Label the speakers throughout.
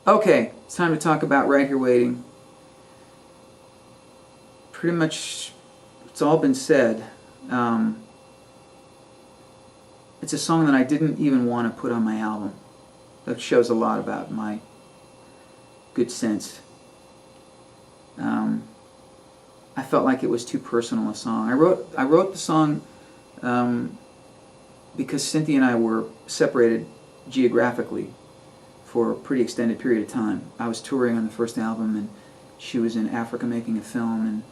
Speaker 1: Okay, it's time to talk about Right Here Waiting. Pretty much it's all been said. It's a song that I didn't even want to put on my album. That shows a lot about my good sense. I felt like it was too personal a song. I wrote the song because Cynthia and I were separated geographically for a pretty extended period of time. I was touring on the first album, and she was in Africa making a film, and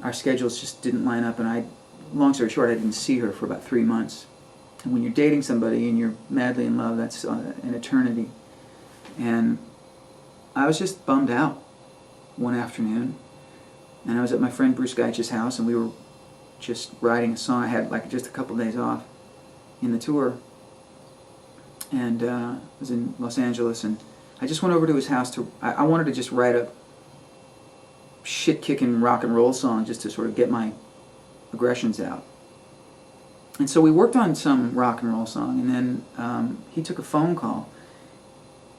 Speaker 1: our schedules just didn't line up, and long story short, I didn't see her for about 3 months. And when you're dating somebody and you're madly in love, that's an eternity. And I was just bummed out one afternoon, and I was at my friend Bruce Geitch's house, and we were just writing a song. I had like just a couple days off in the tour, and I was in Los Angeles, and I just went over to his house I wanted to just write a shit-kicking rock and roll song just to sort of get my aggressions out. And so we worked on some rock and roll song, and then he took a phone call,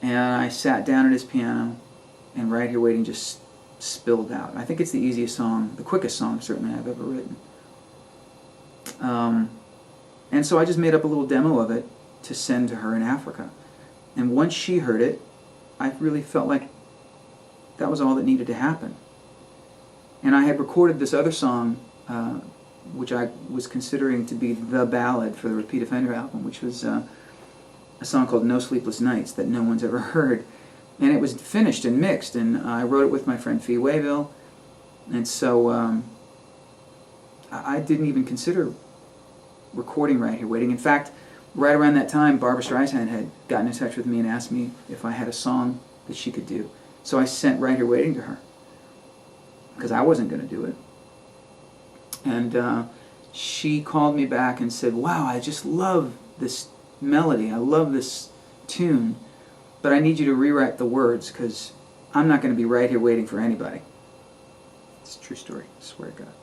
Speaker 1: and I sat down at his piano, and Right Here Waiting just spilled out. I think it's the easiest song, the quickest song certainly I've ever written. And so I just made up a little demo of it to send to her in Africa. And once she heard it, I really felt like that was all that needed to happen. And I had recorded this other song, which I was considering to be the ballad for the Repeat Offender album, which was a song called No Sleepless Nights that no one's ever heard. And it was finished and mixed, and I wrote it with my friend Fee Wayville, and so I didn't even consider recording Right Here Waiting. In fact, right around that time, Barbra Streisand had gotten in touch with me and asked me if I had a song that she could do. So I sent Right Here Waiting to her, because I wasn't going to do it. And she called me back and said, "Wow, I just love this melody, I love this tune, but I need you to rewrite the words, because I'm not going to be right here waiting for anybody." It's a true story, I swear to God.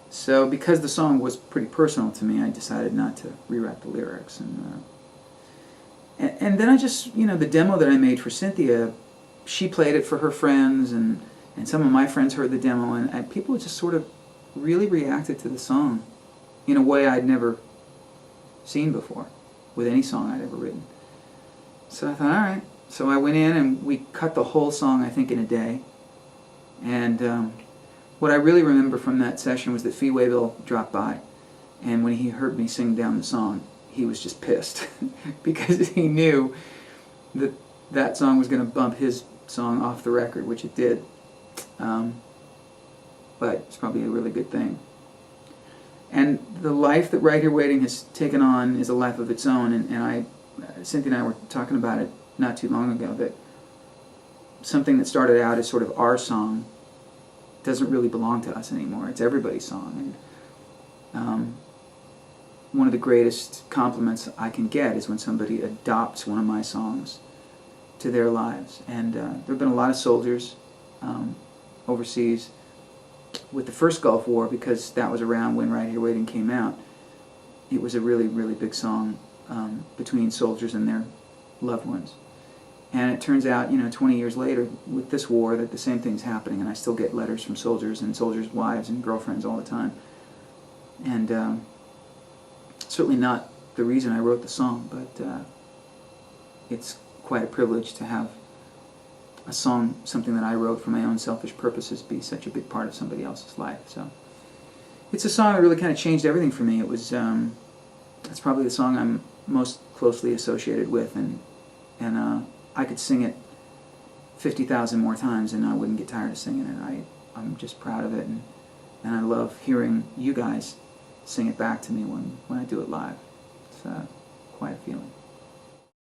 Speaker 1: So because the song was pretty personal to me, I decided not to rewrite the lyrics. And then I just, the demo that I made for Cynthia, she played it for her friends, and some of my friends heard the demo, and people just sort of really reacted to the song in a way I'd never seen before with any song I'd ever written. So I thought, all right. So I went in and we cut the whole song, I think, in a day. And what I really remember from that session was that Fee Wayville dropped by, and when he heard me sing down the song, he was just pissed because he knew that that song was going to bump his song off the record, which it did. But it's probably a really good thing. And the life that Right Here Waiting has taken on is a life of its own, and Cynthia and I were talking about it not too long ago, that something that started out as sort of our song doesn't really belong to us anymore. It's everybody's song. And one of the greatest compliments I can get is when somebody adopts one of my songs to their lives. And there have been a lot of soldiers overseas with the first Gulf War, because that was around when Right Here Waiting came out. It was a really, really big song between soldiers and their loved ones. And it turns out, 20 years later, with this war, that the same thing's happening, and I still get letters from soldiers and soldiers' wives and girlfriends all the time. And certainly not the reason I wrote the song, but it's quite a privilege to have a song, something that I wrote for my own selfish purposes, be such a big part of somebody else's life. So it's a song that really kind of changed everything for me. It was that's probably the song I'm most closely associated with, and I could sing it 50,000 more times and I wouldn't get tired of singing it. I'm just proud of it, and I love hearing you guys sing it back to me when I do it live. It's quite a feeling.